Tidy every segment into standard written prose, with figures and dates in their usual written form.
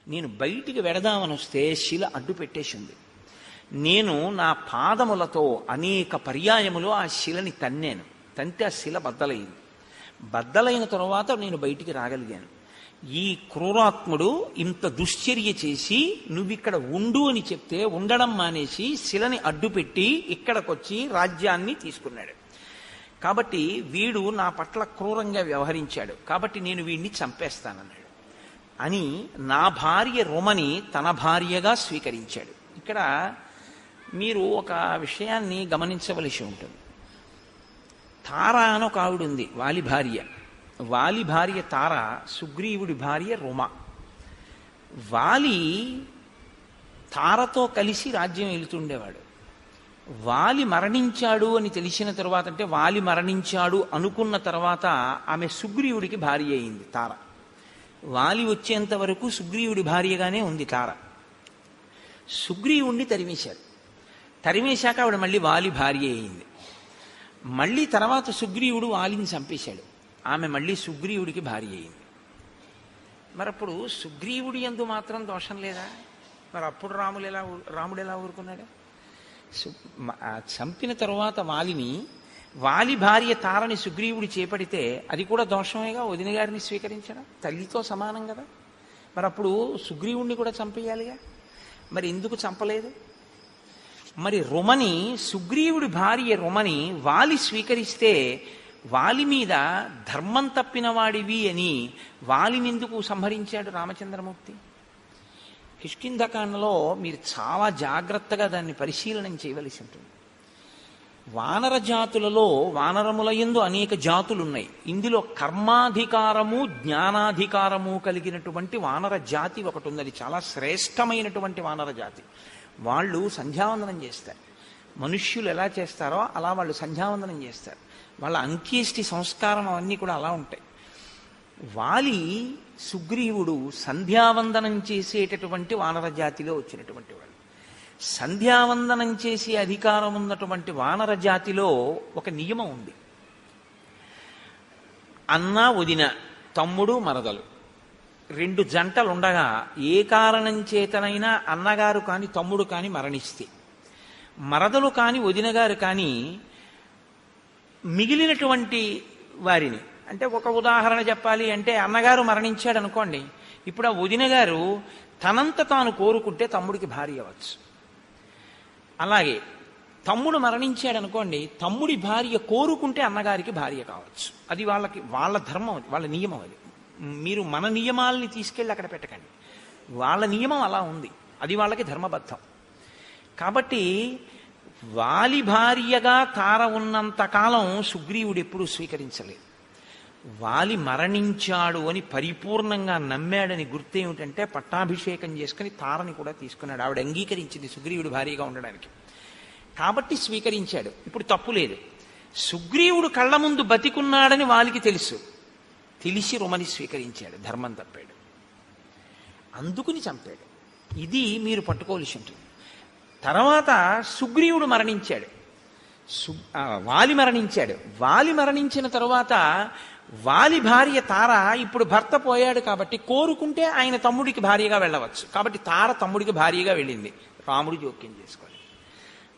నేను బయటికి వెడదామని వస్తే శిల అడ్డు పెట్టేసింది. నేను నా పాదములతో అనేక పర్యాయములు ఆ శిలని తన్నాను. తంతే ఆ శిల బద్దలైంది. బద్దలైన తరువాత నేను బయటికి రాగలిగాను. ఈ క్రూరాత్ముడు ఇంత దుశ్చర్య చేసి నువ్విక్కడ ఉండు అని చెప్తే ఉండడం మానేసి శిలని అడ్డుపెట్టి ఇక్కడికొచ్చి రాజ్యాన్ని తీసుకున్నాడు. కాబట్టి వీడు నా పట్ల క్రూరంగా వ్యవహరించాడు, కాబట్టి నేను వీడిని చంపేస్తానన్నాడు అని నా భార్య రుమని తన భార్యగా స్వీకరించాడు. ఇక్కడ మీరు ఒక విషయాన్ని గమనించవలసి ఉంటుంది. తార అని ఒక ఆవిడ ఉంది, వాలి భార్య. వాలి భార్య తార, సుగ్రీవుడి భార్య రుమ. వాలి తారతో కలిసి రాజ్యం వెళుతుండేవాడు. వాలి మరణించాడు అని తెలిసిన తర్వాత, అంటే వాలి మరణించాడు అనుకున్న తర్వాత ఆమె సుగ్రీవుడికి భార్య అయింది తార. వాలి వచ్చేంత వరకు సుగ్రీవుడి భార్యగానే ఉంది తార. సుగ్రీవుణ్ణి తరిమేశాక ఆవిడ మళ్ళీ వాలి భార్య అయింది. మళ్ళీ తర్వాత సుగ్రీవుడు వాలిని చంపేశాడు, ఆమె మళ్ళీ సుగ్రీవుడికి భార్య అయింది. మరప్పుడు సుగ్రీవుడి యందు మాత్రం దోషం లేదా? మరి అప్పుడు రాముడు ఎలా ఊరుకున్నాడు? చంపిన తరువాత వాలి భార్య తారని సుగ్రీవుడు చేపడితే అది కూడా దోషమేగా. వదిన గారిని స్వీకరించడం తల్లితో సమానం కదా. మరి అప్పుడు సుగ్రీవుణ్ణి కూడా చంపేయాలిగా. మరి ఎందుకు చంపలేదు? మరి రుమని, సుగ్రీవుడి భార్య రుమని వాలి స్వీకరిస్తే వాలి మీద ధర్మం తప్పిన వాడివి అని వాలినెందుకు సంహరించాడు రామచంద్రమూర్తి? కిష్కింధకాండలో మీరు చాలా జాగ్రత్తగా దాన్ని పరిశీలనం చేయవలసి ఉంటుంది. వానర జాతులలో వానరముల యందు అనేక జాతులున్నాయి. ఇందులో కర్మాధికారము జ్ఞానాధికారము కలిగినటువంటి వానర జాతి ఒకటి ఉంది. అది చాలా శ్రేష్టమైనటువంటి వానర జాతి. వాళ్ళు సంధ్యావందనం చేస్తారు. మనుష్యులు ఎలా చేస్తారో అలా వాళ్ళు సంధ్యావందనం చేస్తారు. వాళ్ళ అంత్యేష్టి సంస్కారం అవన్నీ కూడా అలా ఉంటాయి. వాలి, సుగ్రీవుడు సంధ్యావందనం చేసేటటువంటి వానర జాతిలో వచ్చినటువంటి వాళ్ళు. సంధ్యావందనం చేసే అధికారం ఉన్నటువంటి వానర జాతిలో ఒక నియమం ఉంది. అన్న, వదిన, తమ్ముడు, మరదలు, రెండు జంటలు ఉండగా ఏ కారణం చేతనైనా అన్నగారు కాని తమ్ముడు కాని మరణిస్తే, మరదలు కాని వదిన గారు కానీ మిగిలినటువంటి వారిని, అంటే ఒక ఉదాహరణ చెప్పాలి అంటే అన్నగారు మరణించాడు అనుకోండి, ఇప్పుడు ఆ వదిన గారు తనంత తాను కోరుకుంటే తమ్ముడికి భార్య అవ్వచ్చు. అలాగే తమ్ముడు మరణించాడు అనుకోండి, తమ్ముడి భార్య కోరుకుంటే అన్నగారికి భార్య కావచ్చు. అది వాళ్ళ ధర్మం, అది వాళ్ళ నియమం. అది మీరు మన నియమాలని తీసుకెళ్ళి అక్కడ పెట్టకండి. వాళ్ళ నియమం అలా ఉంది, అది వాళ్ళకి ధర్మబద్ధం. కాబట్టి వాలి భార్యగా తార ఉన్నంత కాలం సుగ్రీవుడు ఎప్పుడూ స్వీకరించలేదు. వాలి మరణించాడు అని పరిపూర్ణంగా నమ్మాడని గుర్తేమిటంటే పట్టాభిషేకం చేసుకుని తారని కూడా తీసుకున్నాడు. ఆవిడ అంగీకరించింది సుగ్రీవుడు భార్యగా ఉండడానికి, కాబట్టి స్వీకరించాడు. ఇప్పుడు తప్పు లేదు. సుగ్రీవుడు కళ్ళ ముందు బతికున్నాడని వాలికి తెలిసి రుమని స్వీకరించాడు, ధర్మం తప్పాడు, అందుకుని చంపాడు. ఇది మీరు పట్టుకోవలసి ఉంటుంది. తర్వాత సుగ్రీవుడు మరణించాడు, వాలి మరణించాడు. వాలి మరణించిన తరువాత వాలి భార్య తార ఇప్పుడు భర్త పోయాడు కాబట్టి కోరుకుంటే ఆయన తమ్ముడికి భార్యగా వెళ్ళవచ్చు. కాబట్టి తార తమ్ముడికి భార్యగా వెళ్ళింది. రాముడు జోక్యం చేసుకోవాలి.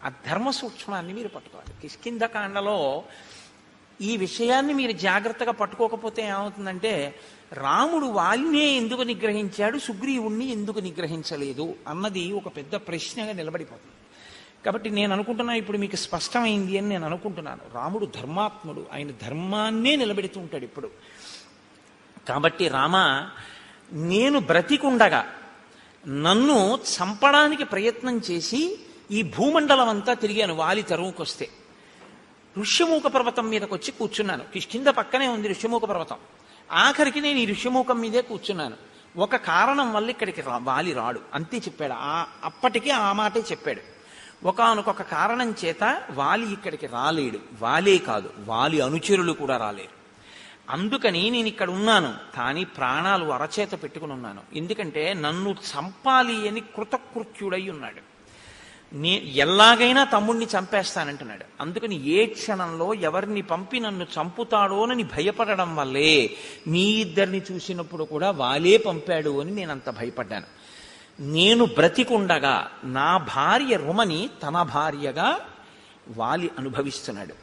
ఆ ధర్మ సూక్ష్మాన్ని మీరు పట్టుకోవాలి. కిష్కింధకాండలో ఈ విషయాన్ని మీరు జాగ్రత్తగా పట్టుకోకపోతే ఏమవుతుందంటే, రాముడు వాలినే ఎందుకు నిగ్రహించాడు, సుగ్రీవుణ్ణి ఎందుకు నిగ్రహించలేదు అన్నది ఒక పెద్ద ప్రశ్నగా నిలబడిపోతుంది. కాబట్టి నేను అనుకుంటున్నా ఇప్పుడు మీకు స్పష్టమైంది అని నేను అనుకుంటున్నాను. రాముడు ధర్మాత్ముడు, ఆయన ధర్మాన్నే నిలబెడుతూ ఉంటాడు ఇప్పుడు. కాబట్టి రామ, నేను బ్రతికుండగా నన్ను చంపడానికి ప్రయత్నం చేసి ఈ భూమండలం అంతా తిరిగాను వాలి తరువుకొస్తే. ఋష్యమూక పర్వతం మీదకి వచ్చి కూర్చున్నాను. కిష్కింధ పక్కనే ఉంది ఋష్యమూక పర్వతం. ఆఖరికి నేను ఈ ఋష్యమూకం మీదే కూర్చున్నాను. ఒక కారణం వల్ల ఇక్కడికి వాలి రాడు, అంతే చెప్పాడు. అప్పటికే ఆ మాటే చెప్పాడు. ఒకానొక కారణం చేత వాలి ఇక్కడికి రాలేడు. వాలే కాదు, వాలి అనుచరులు కూడా రాలేరు. అందుకని నేను ఇక్కడ ఉన్నాను, కానీ ప్రాణాలు అరచేత పెట్టుకుని ఉన్నాను. ఎందుకంటే నన్ను చంపాలి అని కృతకృత్యుడై ఉన్నాడు. ఎలాగైనా తమ్ముణ్ణి చంపేస్తానంటున్నాడు. అందుకని ఏ క్షణంలో ఎవరిని పంపి నన్ను చంపుతాడోనని భయపడడం వల్లే మీ ఇద్దరిని చూసినప్పుడు కూడా వాలే పంపాడు అని నేను అంత భయపడ్డాను. నేను బ్రతికుండగా నా భార్య రుమని తన భార్యగా వాలి అనుభవిస్తున్నాడు.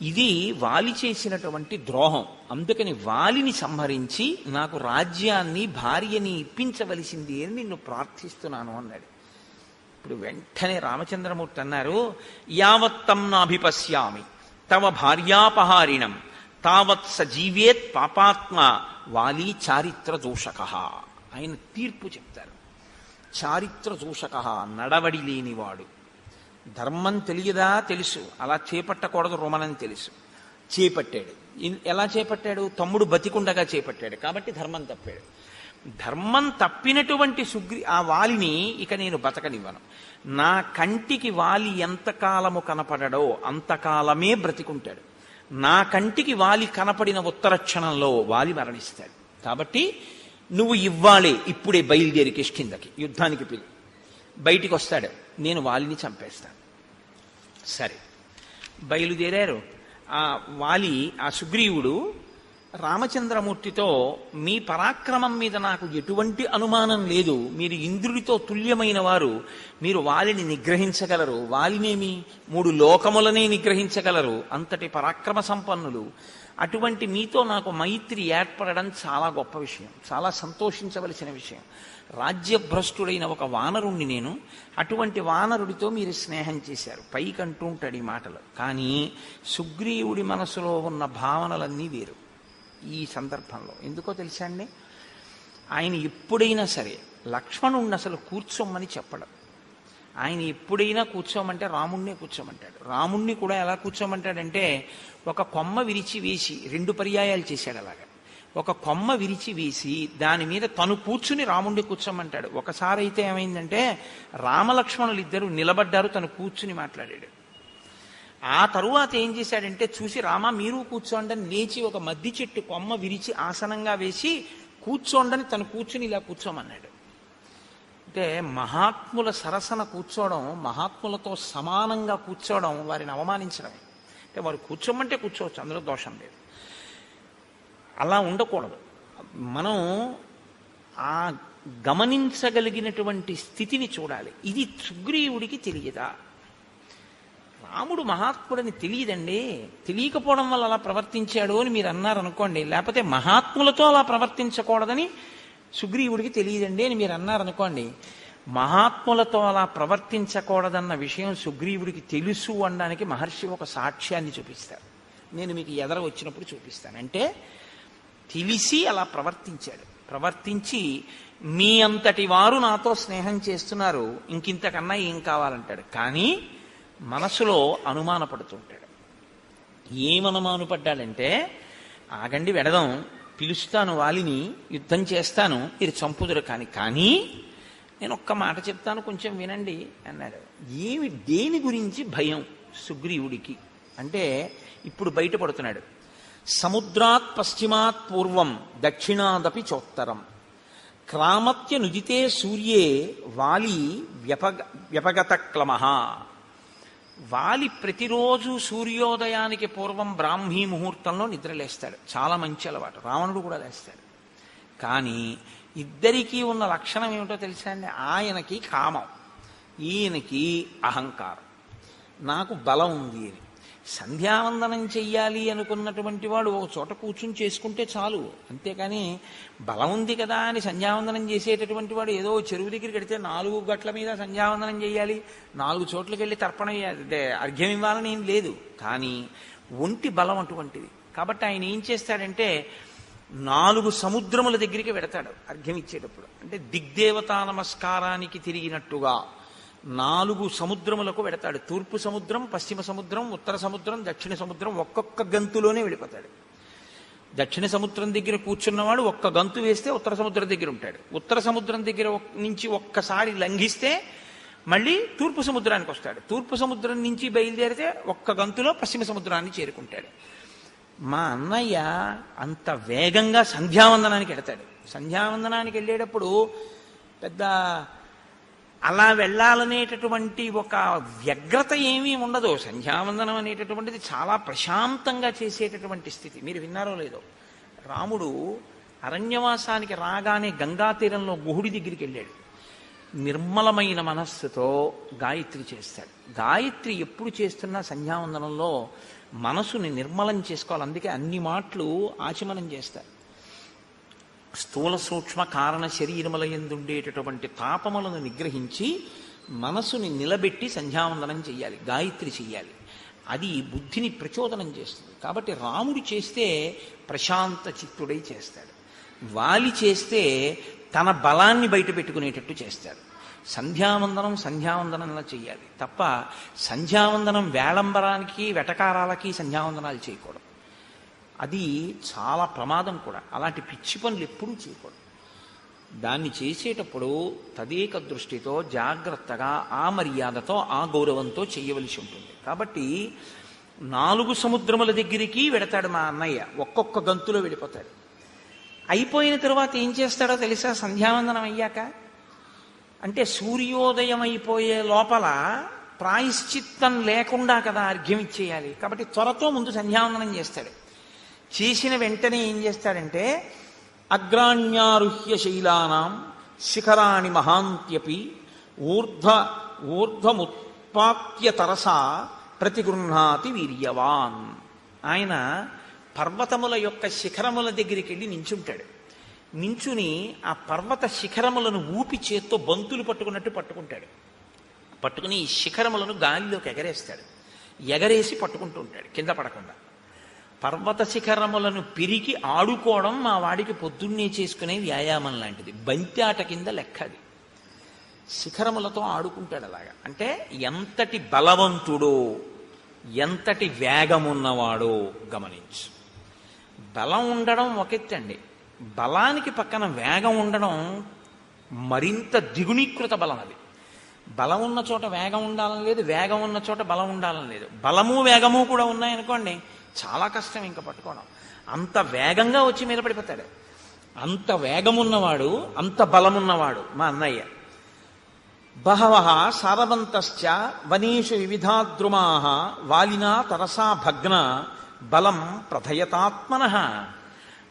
ఇది వాలి చేసినటువంటి ద్రోహం. అందుకని వాలిని సంహరించి నాకు రాజ్యాన్ని భార్యని ఇప్పించవలసింది అని నిన్ను ప్రార్థిస్తున్నాను అన్నాడు. ఇప్పుడు వెంటనే రామచంద్రమూర్తి అన్నారు, యావత్తం నాభిపశ్యామి తవ భార్యాపహారిణం తావత్ సజీవేత్ పాపాత్మ వాలి చారిత్ర దోషక. ఆయన తీర్పు చెప్తారు. చారిత్ర దోషక, నడవడి లేనివాడు. ధర్మం తెలియదా? తెలుసు. అలా చేపట్టకూడదు రుమనని తెలుసు. చేపట్టాడు. ఎలా చేపట్టాడు? తమ్ముడు బతికుండగా చేపట్టాడు కాబట్టి ధర్మం తప్పాడు. ధర్మం తప్పినటువంటి ఆ వాలిని ఇక నేను బతకనివ్వను. నా కంటికి వాలి ఎంతకాలము కనపడడో అంతకాలమే బ్రతికుంటాడు. నా కంటికి వాలి కనపడిన ఉత్తర క్షణంలో వాలి మరణిస్తాడు. కాబట్టి నువ్వు ఇవ్వాలే, ఇప్పుడే బయలుదేరి కిష్కిందకి యుద్ధానికి పిలి. బయటికి వస్తాడు, నేను వాలిని చంపేస్తాను. సరే, బయలుదేరారు. ఆ వాలి, ఆ సుగ్రీవుడు రామచంద్రమూర్తితో, మీ పరాక్రమం మీద నాకు ఎటువంటి అనుమానం లేదు, మీరు ఇంద్రుడితో తుల్యమైన వారు, మీరు వాలిని నిగ్రహించగలరు, వాలినేమి 3 లోకములనే నిగ్రహించగలరు, అంతటి పరాక్రమ సంపన్నులు. అటువంటి మీతో నాకు మైత్రి ఏర్పడడం చాలా గొప్ప విషయం, చాలా సంతోషించవలసిన విషయం. రాజ్యభ్రష్టుడైన ఒక వానరుణ్ణి నేను, అటువంటి వానరుడితో మీరు స్నేహం చేశారు. పైకి అంటూ ఉంటాడు ఈ మాటలు, కానీ సుగ్రీవుడి మనసులో ఉన్న భావనలన్నీ వేరు ఈ సందర్భంలో. ఎందుకో తెలుసా అండి, ఆయన ఎప్పుడైనా సరే లక్ష్మణుణ్ణి అసలు కూర్చోమని చెప్పడం. ఆయన ఎప్పుడైనా కూర్చోమంటే రాముణ్ణే కూర్చోమంటాడు. రాముణ్ణి కూడా ఎలా కూర్చోమంటాడంటే, ఒక కొమ్మ విరిచి వేసి 2 పర్యాయాలు చేశాడు అలాగా. ఒక కొమ్మ విరిచి వేసి దాని మీద తను కూర్చుని రాముణ్ణి కూర్చోమంటాడు. ఒకసారి అయితే ఏమైందంటే, రామలక్ష్మణులు ఇద్దరు నిలబడ్డారు, తను కూర్చుని మాట్లాడాడు. ఆ తరువాత ఏం చేశాడంటే, చూసి రామ మీరు కూర్చోండి అని లేచి ఒక మద్ది చెట్టు కొమ్మ విరిచి ఆసనంగా వేసి కూర్చోండని తను కూర్చుని ఇలా కూర్చోమన్నాడు. అంటే మహాత్ముల సరసన కూర్చోవడం, మహాత్ములతో సమానంగా కూర్చోవడం వారిని అవమానించడమే. అంటే వారు కూర్చోమంటే కూర్చోవచ్చు, అందులో దోషం లేదు. అలా ఉండకూడదు. మనం ఆ గమనించగలిగినటువంటి స్థితిని చూడాలి. ఇది సుగ్రీవుడికి తెలియదా? రాముడు మహాత్ముడని తెలియదండి. తెలియకపోవడం వల్ల అలా ప్రవర్తించాడు అని మీరు అన్నారనుకోండి, లేకపోతే మహాత్ములతో అలా ప్రవర్తించకూడదని సుగ్రీవుడికి తెలియదండి అని మీరు అన్నారనుకోండి, మహాత్ములతో అలా ప్రవర్తించకూడదన్న విషయం సుగ్రీవుడికి తెలుసు అనడానికి మహర్షి ఒక సాక్ష్యాన్ని చూపిస్తారు. నేను మీకు ఎదర వచ్చినప్పుడు చూపిస్తాను. అంటే తెలిసి అలా ప్రవర్తించాడు. ప్రవర్తించి మీ అంతటి వారు నాతో స్నేహం చేస్తున్నారు, ఇంకింతకన్నా ఏం కావాలంటాడు. కానీ మనసులో అనుమానపడుతుంటాడు. ఏమనుమానపడ్డాడంటే, ఆగండి వెడదాం, పిలుస్తాను వాలిని, యుద్ధం చేస్తాను, మీరు చంపుదురు కానీ నేను ఒక్క మాట చెప్తాను, కొంచెం వినండి అన్నాడు. దేని గురించి భయం సుగ్రీవుడికి అంటే, ఇప్పుడు బయటపడుతున్నాడు. సముద్రాత్ పశ్చిమాత్ పూర్వం దక్షిణాదపి చోత్తరం క్రామత్య నుదితే సూర్యే వాలి వ్యపగత క్లమః. వాలి ప్రతిరోజు సూర్యోదయానికి పూర్వం బ్రాహ్మీ ముహూర్తంలో నిద్రలేస్తాడు. చాలా మంచి అలవాటు. రావణుడు కూడా లేస్తాడు. కానీ ఇద్దరికీ ఉన్న లక్షణం ఏమిటో తెలుసా అండి? ఆయనకి కామం, ఈయనకి అహంకారం. నాకు బలం ఉంది అని. సంధ్యావందనం చెయ్యాలి అనుకున్నటువంటి వాడు ఒక చోట కూర్చుని చేసుకుంటే చాలు, అంతేకాని బలం ఉంది కదా అని సంధ్యావందనం చేసేటటువంటి వాడు ఏదో చెరువు దగ్గరికి వెడితే 4 గట్ల మీద సంధ్యావందనం చేయాలి, 4 చోట్లకి వెళ్ళి తర్పణ అర్ఘ్యం ఇవ్వాలని ఏం లేదు. కానీ ఒంటి బలం అటువంటిది. కాబట్టి ఆయన ఏం చేస్తాడంటే, 4 సముద్రముల దగ్గరికి వెడతాడు అర్ఘ్యం ఇచ్చేటప్పుడు. అంటే దిగ్దేవతా నమస్కారానికి తిరిగినట్టుగా 4 సముద్రములకు వెడతాడు. తూర్పు సముద్రం, పశ్చిమ సముద్రం, ఉత్తర సముద్రం, దక్షిణ సముద్రం ఒక్కొక్క గంతులోనే వెళ్ళిపోతాడు. దక్షిణ సముద్రం దగ్గర కూర్చున్నవాడు ఒక్క గంతు వేస్తే ఉత్తర సముద్రం దగ్గర ఉంటాడు. ఉత్తర సముద్రం దగ్గర నుంచి ఒక్కసారి లంఘిస్తే మళ్ళీ తూర్పు సముద్రానికి వస్తాడు. తూర్పు సముద్రం నుంచి బయలుదేరితే ఒక్క గంతులో పశ్చిమ సముద్రాన్ని చేరుకుంటాడు. మా అన్నయ్య అంత వేగంగా సంధ్యావందనానికి వెడతాడు. సంధ్యావందనానికి వెళ్ళేటప్పుడు పెద్ద అలా వెళ్ళాలనేటటువంటి ఒక వ్యగ్రత ఏమీ ఉండదు. సంధ్యావందనం అనేటటువంటిది చాలా ప్రశాంతంగా చేసేటటువంటి స్థితి. మీరు విన్నారో లేదో, రాముడు అరణ్యవాసానికి రాగానే గంగా తీరంలో గుహుడి దగ్గరికి వెళ్ళాడు. నిర్మలమైన మనస్సుతో గాయత్రి చేస్తాడు. గాయత్రి ఎప్పుడు చేస్తున్నా సంధ్యావందనంలో మనసుని నిర్మలం చేసుకోవాలి. అందుకే అన్ని మాటలు ఆచమనం చేస్తారు. స్థూల సూక్ష్మ కారణ శరీరముల యందుండేటటువంటి తాపములను నిగ్రహించి మనసుని నిలబెట్టి సంధ్యావందనం చెయ్యాలి, గాయత్రి చెయ్యాలి. అది బుద్ధిని ప్రచోదనం చేస్తుంది. కాబట్టి రాముడు చేస్తే ప్రశాంత చిత్తుడై చేస్తాడు. వాలి చేస్తే తన బలాన్ని బయట పెట్టుకునేటట్టు చేస్తాడు. సంధ్యావందనంలా చెయ్యాలి తప్ప సంధ్యావందనం వేళంబరానికి వెటకారాలకి సంధ్యావందనాలు చేయకూడదు. అది చాలా ప్రమాదం కూడా. అలాంటి పిచ్చి పనులు ఎప్పుడూ చేయకూడదు. దాన్ని చేసేటప్పుడు తదేక దృష్టితో జాగ్రత్తగా ఆ మర్యాదతో ఆ గౌరవంతో చేయవలసి ఉంటుంది. కాబట్టి 4 సముద్రముల దగ్గరికి వెడతాడు మా అన్నయ్య. ఒక్కొక్క గంతులో వెళ్ళిపోతాడు. అయిపోయిన తరువాత ఏం చేస్తాడో తెలుసా? సంధ్యావందనం అయ్యాక అంటే సూర్యోదయం అయిపోయే లోపల ప్రాయశ్చిత్తం లేకుండా కదా అర్ఘ్యం ఇచ్చేయాలి. కాబట్టి త్వరతో ముందు సంధ్యావందనం చేస్తాడు. చేసిన వెంటనే ఏం చేస్తాడంటే అగ్రాణ్యారుహ్య శైలానాం శిఖరాణి మహాంత్యపి ఊర్ధ్వముత్పాత్య తరసా ప్రతిగృహ్ణాతి వీర్యవాన్. ఆయన పర్వతముల యొక్క శిఖరముల దగ్గరికి వెళ్ళి నించుంటాడు. నించుని ఆ పర్వత శిఖరములను ఊపి చేత్తో బంతులు పట్టుకున్నట్టు పట్టుకుంటాడు. పట్టుకుని ఈ శిఖరములను గాలిలోకి ఎగరేస్తాడు. ఎగరేసి పట్టుకుంటూ ఉంటాడు కింద పడకుండా. పర్వత శిఖరములను పిరికి ఆడుకోవడం మా వాడికి పొద్దున్నే చేసుకునే వ్యాయామం లాంటిది. బంతి ఆట కింద లెక్క అది. శిఖరములతో ఆడుకుంటాడు అలాగా. అంటే ఎంతటి బలవంతుడో, ఎంతటి వేగమున్నవాడో గమనించు. బలం ఉండడం ఒకెత్తండి, బలానికి పక్కన వేగం ఉండడం మరింత ద్విగుణీకృత బలం. అది బలం ఉన్న చోట వేగం ఉండాలని లేదు, వేగం ఉన్న చోట బలం ఉండాలని లేదు. బలము వేగము కూడా ఉన్నాయనుకోండి, చాలా కష్టం ఇంకా పట్టుకోవడం. అంత వేగంగా వచ్చి మీద పడిపోతాడు. అంత వేగమున్నవాడు, అంత బలమున్నవాడు మా అన్నయ్య. బహవః సారవంతశ్చ వనేషు వివిధాద్రుమాః వాలినా తరసా భగ్న బలం ప్రథయతాత్మనః.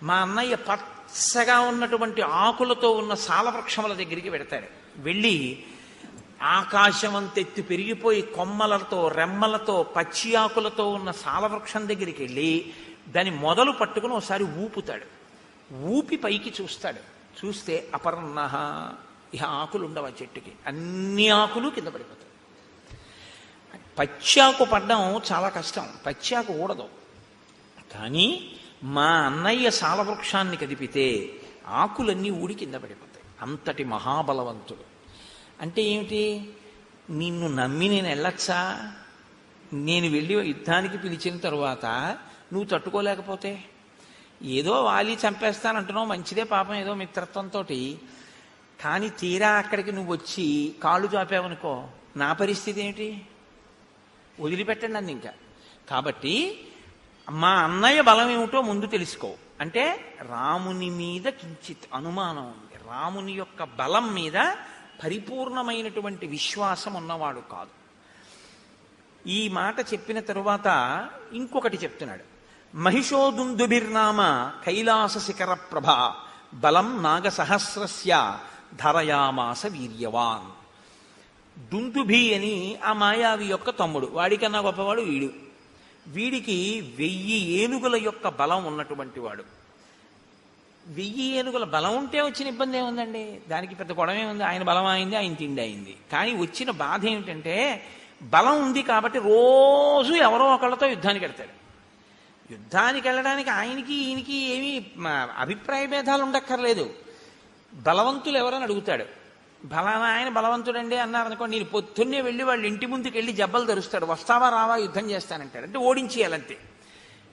మా అన్నయ్య పచ్చగా ఉన్నటువంటి ఆకులతో ఉన్న సాలవృక్షముల దగ్గరికి వెడతాడు. వెళ్ళి ఆకాశం అంతెత్తి పెరిగిపోయి కొమ్మలతో రెమ్మలతో పచ్చి ఆకులతో ఉన్న సాలవృక్షం దగ్గరికి వెళ్ళి దాని మొదలు పట్టుకుని ఒకసారి ఊపుతాడు. ఊపి పైకి చూస్తాడు. చూస్తే అపర్ణః, ఇహ ఆకులు ఉండవు ఆ చెట్టుకి, అన్ని ఆకులు కింద పడిపోతాయి. పచ్చాకు పడ్డం చాలా కష్టం, పచ్చాకు ఊడదు. కానీ మా అన్నయ్య సాలవృక్షాన్ని కదిపితే ఆకులన్నీ ఊడి కింద పడిపోతాయి. అంతటి మహాబలవంతుడు. అంటే ఏమిటి? నిన్ను నమ్మి నేను వెళ్ళచ్చా? నేను వెళ్ళి యుద్ధానికి పిలిచిన తరువాత నువ్వు తట్టుకోలేకపోతే, ఏదో వాలి చంపేస్తానంటున్నావు, మంచిదే పాపం, ఏదో మిత్రత్వంతో. కానీ తీరా అక్కడికి నువ్వు వచ్చి కాళ్ళు చాపావనుకో, నా పరిస్థితి ఏమిటి? వదిలిపెట్టండి అంది ఇంకా. కాబట్టి మా అన్నయ్య బలం ఏమిటో ముందు తెలుసుకో. అంటే రాముని మీద కించిత్ అనుమానం ఉంది. రాముని యొక్క బలం మీద పరిపూర్ణమైనటువంటి విశ్వాసం ఉన్నవాడు కాదు. ఈ మాట చెప్పిన తరువాత ఇంకొకటి చెప్తున్నాడు. మహిషోదుందుభిర్నామ కైలాస శిఖర ప్రభ బలం నాగసహస్రస్య ధరయామాస వీర్యవాన్. దుందుభి అని ఆ మాయావి యొక్క తమ్ముడు, వాడికన్నా గొప్పవాడు వీడు. వీడికి 1000 ఏనుగుల యొక్క బలం ఉన్నటువంటి వాడు. 1000 ఏనుగుల బలం ఉంటే వచ్చిన ఇబ్బంది ఏముందండి? దానికి పెద్ద గొడవ ఏముంది? ఆయన బలం అయింది, ఆయన తిండి అయింది. కానీ వచ్చిన బాధ ఏమిటంటే బలం ఉంది కాబట్టి రోజు ఎవరో ఒకళ్ళతో యుద్ధానికి వెళ్తాడు. యుద్ధానికి వెళ్ళడానికి ఆయనకి ఈయనకి ఏమీ అభిప్రాయ భేదాలు ఉండక్కర్లేదు. బలవంతులు ఎవరని అడుగుతాడు. బలానా ఆయన బలవంతుడండి అన్నారనుకోండి, నేను పొద్దున్నే వెళ్ళి వాళ్ళ ఇంటి ముందుకు వెళ్ళి జబ్బలు ధరుస్తాడు. వస్తావా రావా యుద్ధం చేస్తానంటాడు. అంటే ఓడించేయాలంతే.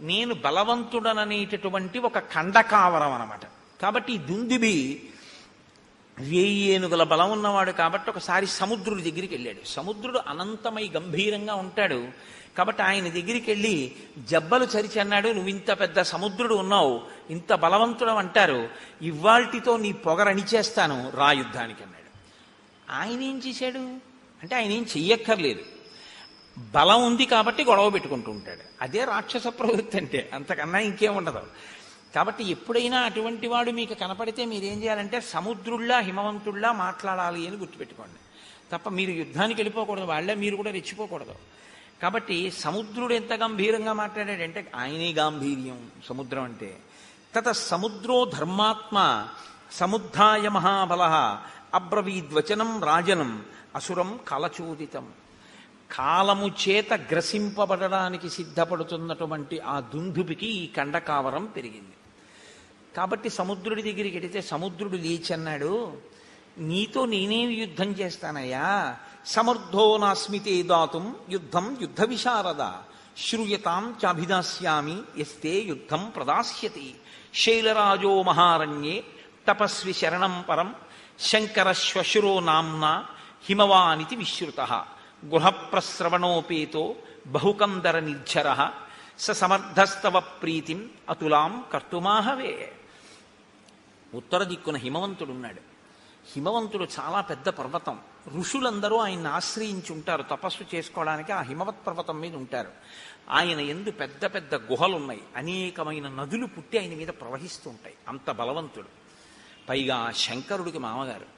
నేను బలవంతుడననేటటువంటి ఒక ఖండకావరం అనమాట. కాబట్టి ఈ దుందుబి 1000 ఏనుగుల బలం ఉన్నవాడు కాబట్టి ఒకసారి సముద్రుడి దగ్గరికి వెళ్ళాడు. సముద్రుడు అనంతమై గంభీరంగా ఉంటాడు కాబట్టి ఆయన దగ్గరికి వెళ్ళి జబ్బలు చరిచి అన్నాడు, నువ్వు ఇంత పెద్ద సముద్రుడు ఉన్నావు, ఇంత బలవంతుడు అంటారు, ఇవాల్టితో నీ పొగరనిచేస్తాను, రా యుద్ధానికి అన్నాడు. ఆయన ఏం చేశాడు అంటే ఆయన ఏం చెయ్యక్కర్లేదు, బలం ఉంది కాబట్టి గొడవ పెట్టుకుంటూ ఉంటాడు. అదే రాక్షస ప్రవృత్తి అంటే, అంతకన్నా ఇంకేముండదు. కాబట్టి ఎప్పుడైనా అటువంటి వాడు మీకు కనపడితే మీరేం చేయాలంటే సముద్రుల్లా హిమవంతుల్లా మాట్లాడాలి అని గుర్తుపెట్టుకోండి. తప్ప మీరు యుద్ధానికి వెళ్ళిపోకూడదు, వాళ్ళే మీరు కూడా రెచ్చిపోకూడదు. కాబట్టి సముద్రుడు ఎంత గంభీరంగా మాట్లాడాడంటే ఆయనే గాంభీర్యం సముద్రం అంటే. తత సముద్రో ధర్మాత్మ సముద్ధాయ మహాబల అబ్రవీద్వచనం రాజనం అసురం కలచోదితం. కాలము చేత గ్రసింపబడడానికి సిద్ధపడుతున్నటువంటి ఆ దుందుబికి ఈ కండకావరం పెరిగింది. కాబట్టి సముద్రుడి దగ్గరికి వెడితే సముద్రుడు లేచన్నాడు, నీతో నేనేమి యుద్ధం చేస్తానయ్యా, సమర్థో నాస్మితే దాతుం యుద్ధం యుద్ధ విశారద శ్రూయతాం చాభిదాస్యామి యస్తే యుద్ధం ప్రదాస్యతి శైలరాజో మహారణ్యే తపస్వి శరణం పరం శంకర శ్వశురో నామ్నా హిమవానితి విశ్రుత గృహప్రస్రవణోపేతో బహుకందర నిర్ఝర స సమర్థస్తవ ప్రీతిం అతులాం కర్తుమాహవే. ఉత్తర దిక్కున హిమవంతుడున్నాడు. హిమవంతుడు చాలా పెద్ద పర్వతం. ఋషులందరూ ఆయన్ని ఆశ్రయించి ఉంటారు, తపస్సు చేసుకోవడానికి ఆ హిమవత్ పర్వతం మీద ఉంటారు. ఆయన ఎందు పెద్ద పెద్ద గుహలున్నాయి, అనేకమైన నదులు పుట్టి ఆయన మీద ప్రవహిస్తూ ఉంటాయి. అంత బలవంతుడు, పైగా శంకరుడికి మామగారు.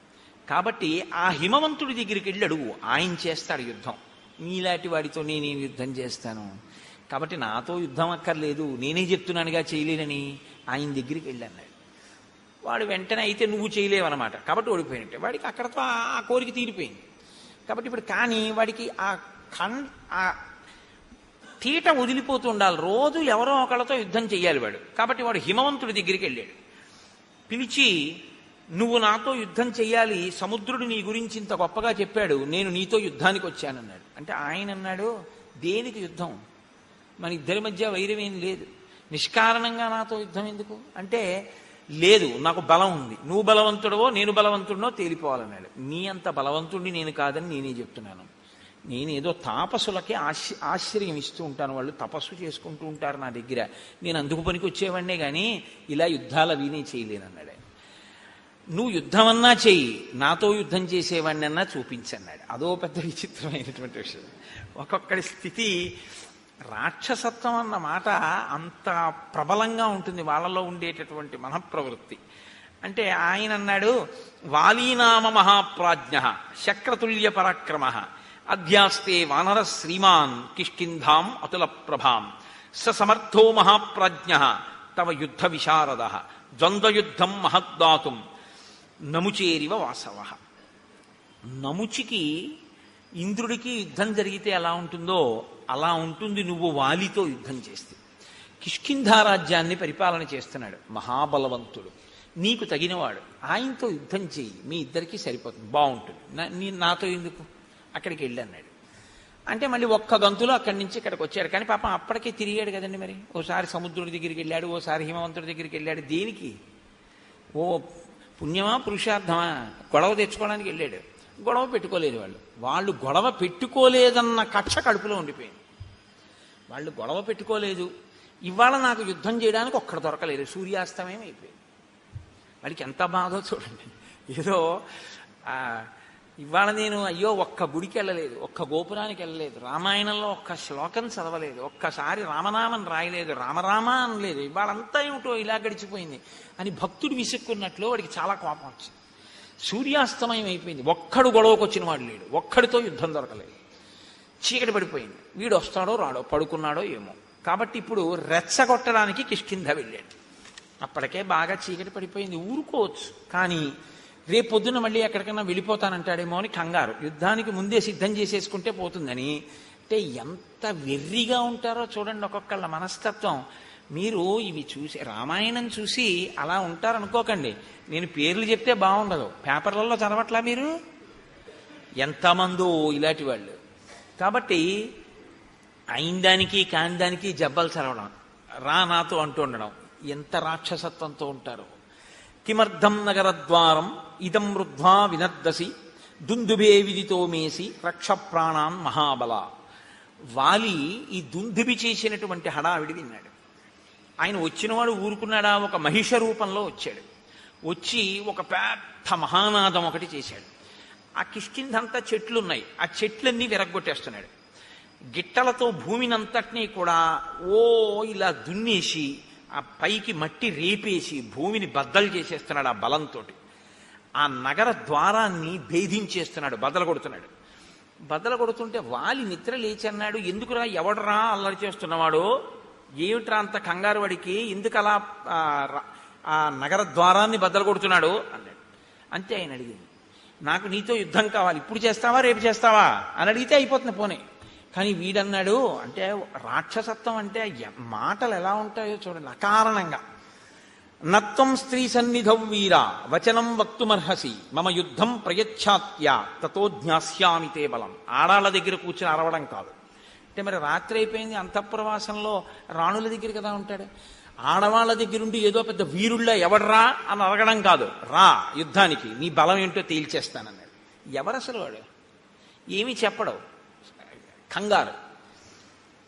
కాబట్టి ఆ హిమవంతుడి దగ్గరికి వెళ్ళి అడుగు, ఆయన చేస్తాడు యుద్ధం. నీలాంటి వాడితో నేనేం యుద్ధం చేస్తాను, కాబట్టి నాతో యుద్ధం అక్కర్లేదు, నేనే చెప్తున్నానుగా చేయలేనని ఆయన దగ్గరికి వెళ్ళి అన్నాడు. వాడు వెంటనే అయితే నువ్వు చేయలేవన్నమాట, కాబట్టి ఓడిపోయినట్టే. వాడికి అక్కడతో ఆ కోరిక తీరిపోయింది. కాబట్టి ఇప్పుడు కానీ వాడికి ఆ తీట వదిలిపోతూ ఉండాలి, రోజు ఎవరో ఒకళ్ళతో యుద్ధం చెయ్యాలి వాడు. కాబట్టి వాడు హిమవంతుడి దగ్గరికి వెళ్ళాడు. పిలిచి, నువ్వు నాతో యుద్ధం చెయ్యాలి, సముద్రుడు నీ గురించి ఇంత గొప్పగా చెప్పాడు, నేను నీతో యుద్ధానికి వచ్చానన్నాడు. అంటే ఆయన అన్నాడు, దేనికి యుద్ధం, మన ఇద్దరి మధ్య వైరం ఏం లేదు, నిష్కారణంగా నాతో యుద్ధం ఎందుకు అంటే, లేదు నాకు బలం ఉంది, నువ్వు బలవంతుడవో నేను బలవంతుడినో తేలిపోవాలన్నాడు. నీ అంత బలవంతుడిని నేను కాదని నేనే చెప్తున్నాను. నేనేదో తాపసులకి ఆశ్రయం ఇస్తూ ఉంటాను, వాళ్ళు తపస్సు చేసుకుంటూ ఉంటారు నా దగ్గర, నేను అందుకు పనికి వచ్చేవాడినే కానీ ఇలా యుద్ధాలు అవినే చేయలేనన్నాడు. నువ్వు యుద్ధమన్నా చెయ్యి, నాతో యుద్ధం చేసేవాడిని అన్నా చూపించన్నాడు. అదో పెద్ద విచిత్రమైనటువంటి విషయం. ఒక్కొక్కడి స్థితి, రాక్షసత్వం అన్న మాట అంత ప్రబలంగా ఉంటుంది వాళ్ళలో ఉండేటటువంటి మనఃప్రవృత్తి. అంటే ఆయన అన్నాడు, వాలీనామ మహాప్రాజ్ఞ శక్రతుల్య పరాక్రమ అధ్యాస్తే వానర శ్రీమాన్ కిష్కింధాం అతుల ప్రభాం స సమర్థో మహాప్రాజ్ఞ తవ యుద్ధ విశారద ద్వంద్వయుద్ధం మహద్దాతుం నముచేరివ వాసవ. నముచికి ఇంద్రుడికి యుద్ధం జరిగితే ఎలా ఉంటుందో అలా ఉంటుంది నువ్వు వాలితో యుద్ధం చేస్తే. కిష్కింధారాజ్యాన్ని పరిపాలన చేస్తున్నాడు, మహాబలవంతుడు, నీకు తగినవాడు, ఆయనతో యుద్ధం చెయ్యి, మీ ఇద్దరికీ సరిపోతుంది, బాగుంటుంది, నాతో ఎందుకు, అక్కడికి వెళ్ళి అన్నాడు. అంటే మళ్ళీ ఒక్క గంతులో అక్కడి నుంచి ఇక్కడికి వచ్చాడు. కానీ పాపం అప్పటికే తిరిగాడు కదండి. మరి ఓసారి సముద్రుడి దగ్గరికి వెళ్ళాడు, ఓసారి హిమవంతుడి దగ్గరికి వెళ్ళాడు. దేనికి? ఓ పుణ్యమా పురుషార్థమా? గొడవ తెచ్చుకోవడానికి వెళ్ళాడు. గొడవ పెట్టుకోలేదు వాళ్ళు గొడవ పెట్టుకోలేదన్న కక్ష కడుపులో ఉండిపోయింది. వాళ్ళు గొడవ పెట్టుకోలేదు, ఇవాళ నాకు యుద్ధం చేయడానికి ఒక్కడ దొరకలేదు, సూర్యాస్తమయం అయిపోయింది. వాడికి ఎంత బాధో చూడండి. ఏదో ఇవాళ నేను అయ్యో ఒక్క గుడికి వెళ్ళలేదు, ఒక్క గోపురానికి వెళ్ళలేదు, రామాయణంలో ఒక్క శ్లోకం చదవలేదు, ఒక్కసారి రామనామం రాయలేదు, రామరామ అనలేదు, ఇవాళంతా ఏమిటో ఇలా గడిచిపోయింది అని భక్తుడు విసుక్కున్నట్లు వాడికి చాలా కోపం వచ్చింది. సూర్యాస్తమయం అయిపోయింది, ఒక్కడు గొడవకు వచ్చిన వాడు లేడు, ఒక్కడితో యుద్ధం దొరకలేదు, చీకటి పడిపోయింది. వీడు వస్తాడో రాడో, పడుకున్నాడో ఏమో. కాబట్టి ఇప్పుడు రెచ్చగొట్టడానికి కిష్కింధ వెళ్ళాడు. అప్పటికే బాగా చీకటి పడిపోయింది, ఊరుకోవచ్చు, కానీ రేపొద్దున మళ్ళీ ఎక్కడికైనా వెళ్ళిపోతానంటాడేమో అని కంగారు, యుద్ధానికి ముందే సిద్ధం చేసేసుకుంటే పోతుందని. అంటే ఎంత వెర్రిగా ఉంటారో చూడండి ఒక్కొక్కళ్ళ మనస్తత్వం. మీరు ఇవి చూసి, రామాయణం చూసి అలా ఉంటారనుకోకండి. నేను పేర్లు చెప్తే బాగుండదు, పేపర్లలో చదవట్లా మీరు, ఎంతమందో ఇలాంటి వాళ్ళు. కాబట్టి అయిన దానికి కాని దానికి జబ్బలు చదవడం, రా నాతో అంటూ ఉండడం, ఎంత రాక్షసత్వంతో ఉంటారో. కిమర్థం నగరద్వారం ఇదం వృద్ధ్వా వినర్దసి దుందుభే విదితో మేసి రక్ష ప్రాణాన్ మహాబల. వాలి ఈ దుందుబి చేసినటువంటి హడావిడి విన్నాడు. ఆయన వచ్చినవాడు ఊరుకున్నాడా? ఒక మహిష రూపంలో వచ్చాడు. వచ్చి ఒక పెద్ద మహానాదం ఒకటి చేశాడు. ఆ కిష్కింధంతా చెట్లున్నాయి, ఆ చెట్లన్నీ విరగ్గొట్టేస్తున్నాడు. గిట్టలతో భూమినంతటినీ కూడా ఇలా దున్నేసి ఆ పైకి మట్టి రేపేసి భూమిని బద్దలు చేసేస్తున్నాడు ఆ బలంతో. ఆ నగర ద్వారాన్ని భేదించేస్తున్నాడు, బద్దలు కొడుతున్నాడు. బద్దలు కొడుతుంటే వాలి నిద్ర లేచి అన్నాడు, ఎందుకురా, ఎవడరా అల్లరి చేస్తున్నవాడు, ఏమిట్రా అంత కంగారు వాడికి, ఎందుకు అలా ఆ నగర ద్వారాన్ని బద్దలు కొడుతున్నాడు అన్నాడు. అంతే ఆయన అడిగింది, నాకు నీతో యుద్ధం కావాలి, ఇప్పుడు చేస్తావా రేపు చేస్తావా అని అడిగితే అయిపోతుంది పోనీ. కానీ వీడన్నాడు, అంటే రాక్షసత్వం అంటే మాటలు ఎలా ఉంటాయో చూడండి, అకారణంగా. నత్వం స్త్రీ సన్నిధౌ వీరా వచనం వక్తుమర్హసి మమ యుద్ధం ప్రయచ్ఛాత్య తతో జ్ఞాస్యామి తే బలం. ఆడాళ్ళ దగ్గర కూర్చొని అరవడం కాదు. అంటే మరి రాత్రి అయిపోయింది, అంతఃపురవాసంలో రాణుల దగ్గర కదా ఉంటాడు, ఆడవాళ్ళ దగ్గరుండి ఏదో పెద్ద వీరుళ్ళ ఎవడరా అని అడగడం కాదు, రా యుద్ధానికి, నీ బలం ఏంటో తేల్చేస్తానన్నాడు. ఎవరసలు వాడు, ఏమీ చెప్పడు, కంగారు.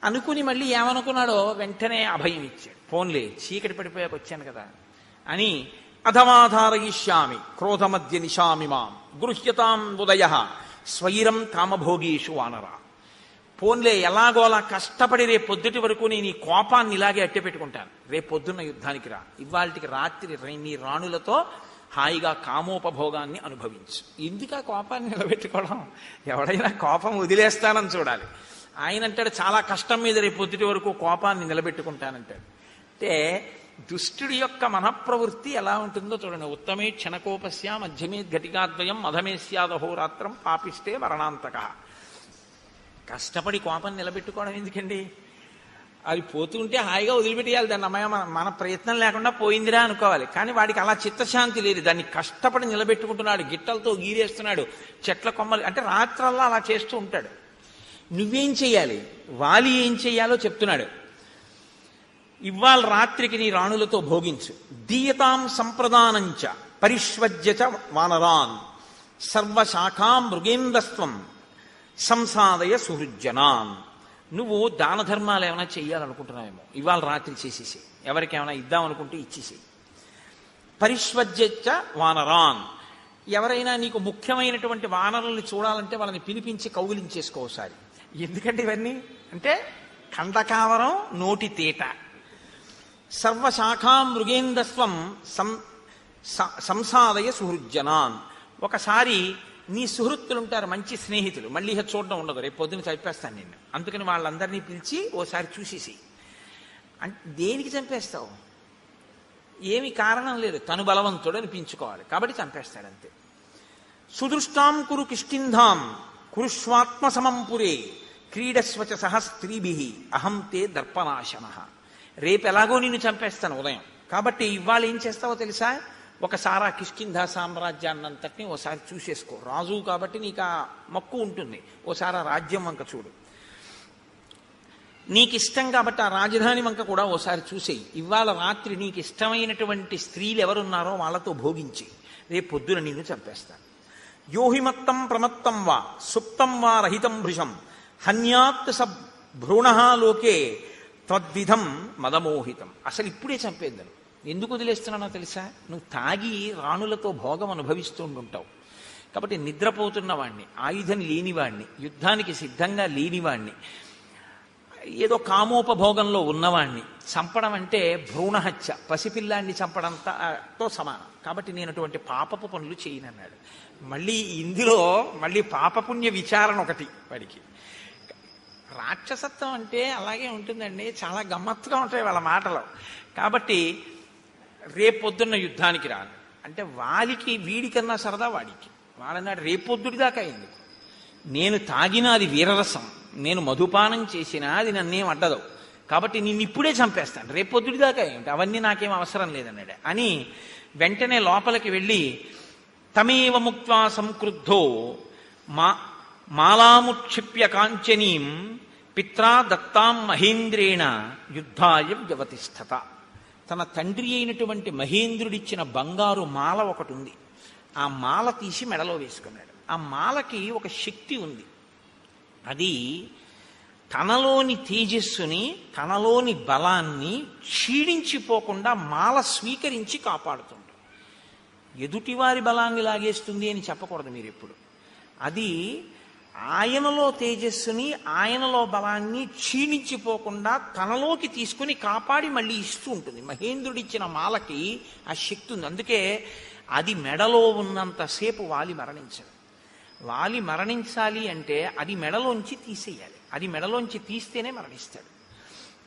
అనుకుని మళ్ళీ ఏమనుకున్నాడో వెంటనే అభయం ఇచ్చాడు. ఫోన్లే చీకటి పడిపోయాక వచ్చాను కదా అని, అధమాధారయిష్యామి క్రోధమధ్య నిశామి మాం గృహ్యతాం ఉదయ స్వైరం కామభోగీషు వానరా. ఫోన్లే ఎలాగో అలా కష్టపడి రేపు పొద్దుటి వరకు నేను ఈ కోపాన్ని ఇలాగే అట్టె పెట్టుకుంటాను, రేపు పొద్దున్న యుద్ధానికి రా, ఇవాళకి రాత్రి నీ రాణులతో హాయిగా కామోపభోగాన్ని అనుభవించు. ఎందుకు ఆ కోపాన్ని నిలబెట్టుకోవడం, ఎవడైనా కోపం వదిలేస్తానని చూడాలి. ఆయన అంటాడు చాలా కష్టం మీద రేపు పొద్దుటి వరకు కోపాన్ని నిలబెట్టుకుంటానంటాడు. అంటే దుష్టుడి యొక్క మనఃప్రవృత్తి ఎలా ఉంటుందో చూడండి. ఉత్తమే క్షణకోపస్య మధ్యమే ఘటికాద్వయం మధమే స్యాదహోరాత్రం పాపిస్తే మరణాంతక. కష్టపడి కోపం నిలబెట్టుకోవడం ఎందుకండి, అది పోతుంటే హాయిగా వదిలిపెట్టేయాలి దాన్ని, అమ్మాయి మన ప్రయత్నం లేకుండా పోయిందిరా అనుకోవాలి. కానీ వాడికి అలా చిత్తశాంతి లేదు, దాన్ని కష్టపడి నిలబెట్టుకుంటున్నాడు, గిట్టలతో గీరేస్తున్నాడు, చెట్ల కొమ్మలు, అంటే రాత్రల్లా అలా చేస్తూ ఉంటాడు. నువ్వేం చెయ్యాలి, వాలి ఏం చెయ్యాలో చెప్తున్నాడు. ఇవాళ రాత్రికి నీ రాణులతో భోగించు. దీయతాం సంప్రదానంచ పరిష్వజ్యచ వానరాన్ సర్వశాఖాం మృగేందస్త్వం సంసాదయ సుహృజ్జనాన్. నువ్వు దాన ధర్మాలు ఏమైనా చెయ్యాలనుకుంటున్నావేమో, ఇవాళ రాత్రి చేసేసి, ఎవరికేమైనా ఇద్దామనుకుంటే ఇచ్చేసి. పరిష్వజ్యచ వానరాన్, ఎవరైనా నీకు ముఖ్యమైనటువంటి వానరుల్ని చూడాలంటే వాళ్ళని పిలిపించి కౌగిలించేసుకోసారి. ఎందుకంటే ఇవన్నీ అంటే ఖండకావరం నోటి తేట. సర్వశాఖాం మృగేందస్వం సంసాదయ సుహృజ్జనాన్. ఒకసారి నీ సుహృత్తులు ఉంటారు, మంచి స్నేహితులు, మళ్ళీ చూడడం ఉండదు, రేపు పొద్దున చంపేస్తాను నిన్ను, అందుకని వాళ్ళందరినీ పిలిచి ఓసారి చూసేసి. అంటే దేనికి చంపేస్తావు, ఏమి కారణం లేదు, తను బలవంతుడు అనిపించుకోవాలి కాబట్టి చంపేస్తాడంతే. సుదృష్టాం కురు కిష్కింధాం కురుష్వాత్మ సమంపురే క్రీడస్వచ సహ స్త్రీభి అహం తే దర్పనాశన. రేపు ఎలాగో నిన్ను చంపేస్తాను ఉదయం, కాబట్టి ఇవాళ ఏం చేస్తావో తెలుసా, ఒకసారి ఆ కిష్కింధ సామ్రాజ్యాన్నంతటినీ ఓసారి చూసేసుకో. రాజు కాబట్టి నీకు ఆ మక్కువ ఉంటుంది, ఓసారి ఆ రాజ్యం వంక చూడు. నీకు ఇష్టం కాబట్టి ఆ రాజధాని వంక కూడా ఓసారి చూసేయి. ఇవాళ రాత్రి నీకు ఇష్టమైనటువంటి స్త్రీలు ఎవరున్నారో వాళ్ళతో భోగించి, రేపు పొద్దున నిన్ను చంపేస్తాను. యోహిమత్తం ప్రమత్తం వా సుప్తం వా రహితం భృశం హన్యాత్ స భ్రూణ లోకే త్వద్విధం మదమోహితం. అసలు ఇప్పుడే చంపేద్దాను. ఎందుకు వదిలేస్తున్నానో తెలుసా, నువ్వు తాగి రాణులతో భోగం అనుభవిస్తూ ఉంటావు కాబట్టి, నిద్రపోతున్న వాణ్ణి, ఆయుధం లేనివాణ్ణి, యుద్ధానికి సిద్ధంగా లేనివాణ్ణి, ఏదో కామోపభోగంలో ఉన్నవాణ్ణి చంపడం అంటే భ్రూణహత్య, పసిపిల్లాన్ని చంపడంతో సమానం. కాబట్టి నేను అటువంటి పాపపు పనులు చేయనన్నాడు. మళ్ళీ ఇందులో మళ్ళీ పాపపుణ్య విచారణ ఒకటి వాడికి. రాక్షసత్వం అంటే అలాగే ఉంటుందండి, చాలా గమ్మత్తుగా ఉంటాయి వాళ్ళ మాటలు. కాబట్టి రేపొద్దున్న యుద్ధానికి రాను అంటే వాలికి వీడికన్నా సరదా వాడికి. వాడన్నాడు రేపొద్దుడి దాకా అయింది, నేను తాగినా అది వీరరసం, నేను మధుపానం చేసినా అది నన్నేం అడ్డదు, కాబట్టి నిన్ను ఇప్పుడే చంపేస్తాను, రేపొద్దుడి దాకా ఏమిటి, అవన్నీ నాకేం అవసరం లేదన్నాడు. అని వెంటనే లోపలికి వెళ్ళి తమేవ ముక్త్వా సంక్రుద్ధో మాలాముక్షిప్య కాంచనీం పిత్రా దత్తాం మహేంద్రేణ యుద్ధాయ వ్యవతిష్ఠత. తన తండ్రి అయినటువంటి మహేంద్రుడిచ్చిన బంగారు మాల ఒకటి ఉంది, ఆ మాల తీసి మెడలో వేసుకున్నాడు. ఆ మాలకి ఒక శక్తి ఉంది, అది తనలోని తేజస్సుని, తనలోని బలాన్ని క్షీణించిపోకుండా మాల స్వీకరించి కాపాడుతుంది. ఎదుటివారి బలాన్ని లాగేస్తుంది అని చెప్పకూడదు మీరు ఎప్పుడు. అది ఆయనలో తేజస్సుని, ఆయనలో బలాన్ని క్షీణించిపోకుండా తనలోకి తీసుకుని కాపాడి మళ్ళీ ఇస్తూ ఉంటుంది. మహేంద్రుడిచ్చిన మాలకి ఆ శక్తి ఉంది. అందుకే అది మెడలో ఉన్నంతసేపు వాలి మరణించదు. వాలి మరణించాలి అంటే అది మెడలోంచి తీసేయాలి. అది మెడలోంచి తీస్తేనే మరణిస్తాడు.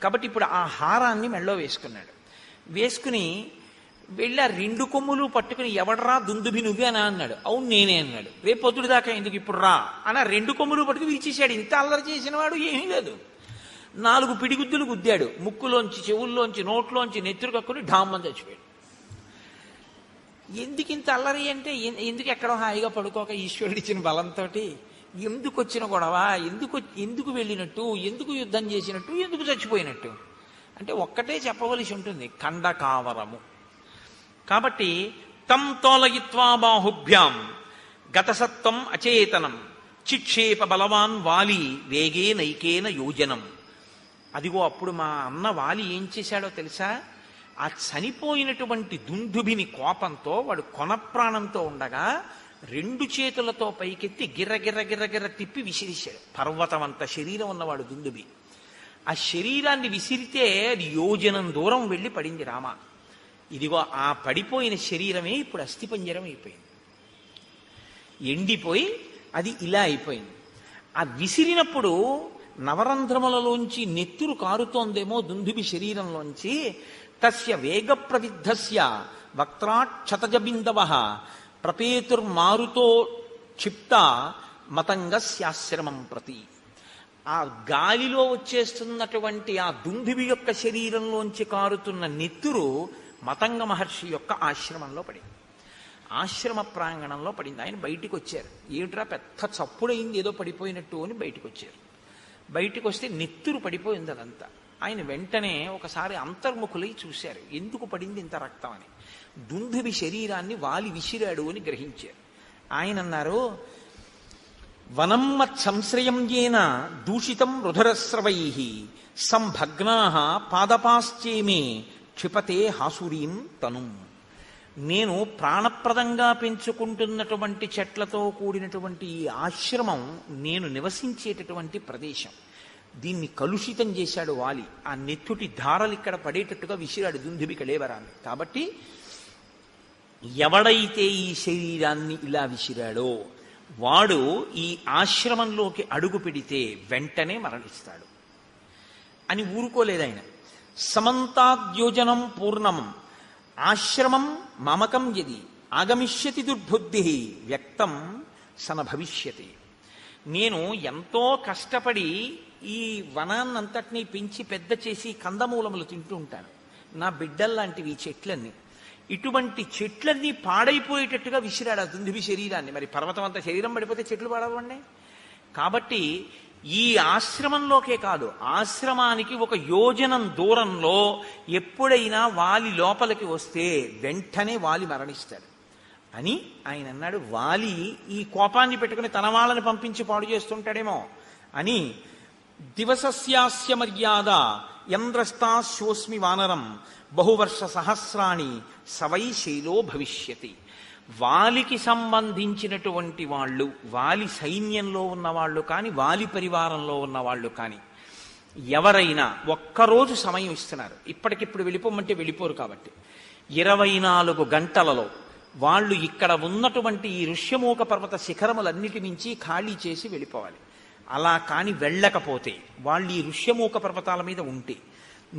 కాబట్టి ఇప్పుడు ఆ హారాన్ని మెడలో వేసుకున్నాడు. వేసుకుని వెళ్ళి ఆ 2 కొమ్ములు పట్టుకుని ఎవడరా దుందుభి నువ్వే అని అన్నాడు. అవును నేనే అన్నాడు. రేపు పొద్దుడు దాకా ఎందుకు ఇప్పుడు రా అని ఆ 2 కొమ్ములు పట్టుకుని విరిచేశాడు. ఇంత అల్లరి చేసిన వాడు ఏమీ లేదు. 4 పిడిగుద్దులు గుద్దాడు. ముక్కులోంచి, చెవుల్లోంచి, నోట్లోంచి నెత్తురు కక్కుని ఢామ్మని చచ్చిపోయాడు. ఎందుకు ఇంత అల్లరి అంటే, ఎందుకు ఎక్కడో హాయిగా పడుకోక ఈశ్వరుడు ఇచ్చిన బలంతో ఎందుకు వచ్చిన గొడవ, ఎందుకు వెళ్ళినట్టు, ఎందుకు యుద్ధం చేసినట్టు, ఎందుకు చచ్చిపోయినట్టు అంటే ఒక్కటే చెప్పవలసి ఉంటుంది, ఖండకావరము. కాబట్టి తం తోలయిత్వా బాహుభ్యాం గతసత్వం అచేతనం చిక్షేప బలవాన్ వాలి వేగే నైకేన యోజనం. అదిగో అప్పుడు మా అన్న వాలి ఏం చేశాడో తెలుసా? ఆ చనిపోయినటువంటి దుందుభిని కోపంతో వాడు కొన ప్రాణంతో ఉండగా 2 చేతులతో పైకెత్తి గిర్ర తిప్పి విసిరిశాడు. పర్వతం అంత శరీరం ఉన్నవాడు దుందుభి. ఆ శరీరాన్ని విసిరితే అది యోజనం దూరం వెళ్ళి పడింది రామ. ఇదిగో ఆ పడిపోయిన శరీరమే ఇప్పుడు అస్థిపంజరం అయిపోయింది. ఎండిపోయి అది ఇలా అయిపోయింది. ఆ విసిరినప్పుడు నవరంధ్రములలోంచి నెత్తురు కారుతోందేమో దుందుభి శరీరంలోంచి. తస్య వేగ ప్రవిద్ధస్య వక్త్రాక్షతజబిందవ ప్రపేతుర్మారుతో క్షిప్త మతంగస్యాశ్రమం ప్రతి. ఆ గాలిలో వచ్చేస్తున్నటువంటి ఆ దుందుభి యొక్క శరీరంలోంచి కారుతున్న నెత్తురు మతంగ మహర్షి యొక్క ఆశ్రమంలో పడింది. ఆశ్రమ ప్రాంగణంలో పడింది. ఆయన బయటికి వచ్చారు. ఏమిట్రా పెద్ద చప్పుడైంది ఏదో పడిపోయినట్టు అని బయటికి వచ్చారు. బయటికి వస్తే నెత్తురు పడిపోయింది అదంతా. ఆయన వెంటనే ఒకసారి అంతర్ముఖులై చూశారు, ఎందుకు పడింది ఇంత రక్తం అని. దుందుభి శరీరాన్ని వాలి విసిరాడు అని గ్రహించారు. ఆయన అన్నారు, వనం మత్సంశ్రయం ఏన దూషితం రుధరస్రవై సంభగ్నా పాదపాశ్చేమే క్షిపతే హాసురీం తను. నేను ప్రాణప్రదంగా పెంచుకుంటున్నటువంటి చెట్లతో కూడినటువంటి ఈ ఆశ్రమం నేను నివసించేటటువంటి ప్రదేశం. దీన్ని కలుషితం చేశాడు వాలి. ఆ నెత్తుటి ధారలు ఇక్కడ పడేటట్టుగా విసిరాడు దుందుభి కళేవరాన్ని. కాబట్టి ఎవడైతే ఈ శరీరాన్ని ఇలా విసిరాడో వాడు ఈ ఆశ్రమంలోకి అడుగు పెడితే వెంటనే మరణిస్తాడు అని ఊరుకోలేదు ఆయన. సమంతాద్యోజనం పూర్ణం ఆశ్రమం మమకం యది ఆగమిష్యతి దుర్బుద్ధి వ్యక్తం సన భవిష్యతి. నేను ఎంతో కష్టపడి ఈ వనాన్నంతటినీ పెంచి పెద్ద చేసి కందమూలములు తింటూ ఉంటాను. నా బిడ్డల్లాంటివి ఈ చెట్లన్నీ. ఇటువంటి చెట్లన్నీ పాడైపోయేటట్టుగా విసిరాడు ఆ దుందుభి శరీరాన్ని. మరి పర్వతం అంతా శరీరం పడిపోతే చెట్లు పాడవండి. కాబట్టి ఈ ఆశ్రమంలోకే కాదు, ఆశ్రమానికి 1 యోజనం దూరంలో ఎప్పుడైనా వాలి లోపలికి వస్తే వెంటనే వాలి మరణిస్తాడు అని ఆయన అన్నాడు. వాలి ఈ కోపాన్ని పెట్టుకుని తన వాళ్ళని పంపించి పాడు చేస్తుంటాడేమో అని. దివసస్యాస్య మర్యాద యంద్రస్తాశోస్మి వానరం బహువర్ష సహస్రాణి సవై శైలో భవిష్యతి. వాలికి సంబంధించినటువంటి వాళ్ళు, వాలి సైన్యంలో ఉన్నవాళ్ళు కానీ, వాలి పరివారంలో ఉన్నవాళ్ళు కానీ ఎవరైనా ఒక్కరోజు సమయం ఇస్తున్నారు. ఇప్పటికిప్పుడు వెళ్ళిపోమంటే వెళ్ళిపోరు. కాబట్టి 24 గంటలలో వాళ్ళు ఇక్కడ ఉన్నటువంటి ఈ ఋష్యమూక పర్వత శిఖరములన్నిటి నుంచి ఖాళీ చేసి వెళ్ళిపోవాలి. అలా కాని వెళ్ళకపోతే, వాళ్ళు ఈ ఋష్యమూక పర్వతాల మీద ఉంటే,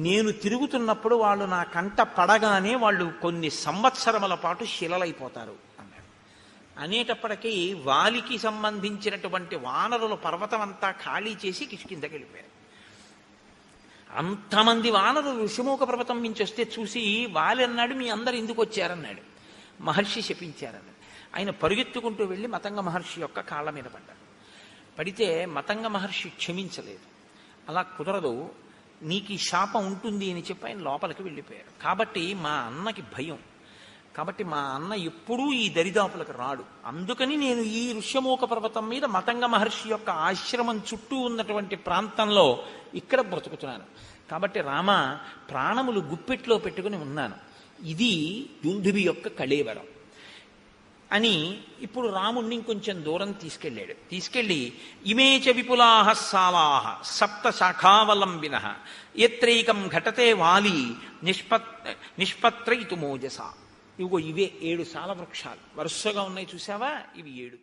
నేను తిరుగుతున్నప్పుడు వాళ్ళు నా కంట పడగానే వాళ్ళు కొన్ని సంవత్సరముల పాటు శిలలైపోతారు అన్నాడు. అనేటప్పటికీ వాలికి సంబంధించినటువంటి వానరుల పర్వతం అంతా ఖాళీ చేసి కిష్కిందకి వెళ్ళిపోయారు. అంతమంది వానరులు ఋషిమూక పర్వతం నుంచి వస్తే చూసి వాలి అన్నాడు, మీ అందరు ఎందుకు వచ్చారన్నాడు. మహర్షి శపించారన్నాడు. ఆయన పరుగెత్తుకుంటూ వెళ్ళి మతంగ మహర్షి యొక్క కాళ్ళ మీద పడ్డాడు. పడితే మతంగ మహర్షి క్షమించలేదు. అలా కుదరదు, నీకు ఈ శాపం ఉంటుంది అని చెప్పి ఆయన లోపలికి వెళ్ళిపోయారు. కాబట్టి మా అన్నకి భయం. కాబట్టి మా అన్న ఎప్పుడూ ఈ దరిదాపులకు రాడు. అందుకని నేను ఈ ఋష్యమూక పర్వతం మీద మతంగ మహర్షి యొక్క ఆశ్రమం చుట్టూ ఉన్నటువంటి ప్రాంతంలో ఇక్కడ బ్రతుకుతున్నాను. కాబట్టి రామ, ప్రాణములు గుప్పెట్లో పెట్టుకుని ఉన్నాను. ఇది దుందుభి యొక్క కళేవరం అని ఇప్పుడు రాముణ్ణి ఇంకొంచెం దూరం తీసుకెళ్ళాడు. తీసుకెళ్ళి ఇమేచ విపులాహ సాలాహ సప్త శాఖావలంబిన ఎత్రైకం ఘటతే వాలి నిష్పత్రయితు మోజస. ఇవిగో ఇవే 7 సాల వృక్షాలు వరుసగా ఉన్నాయి, చూసావా? ఇవి 7.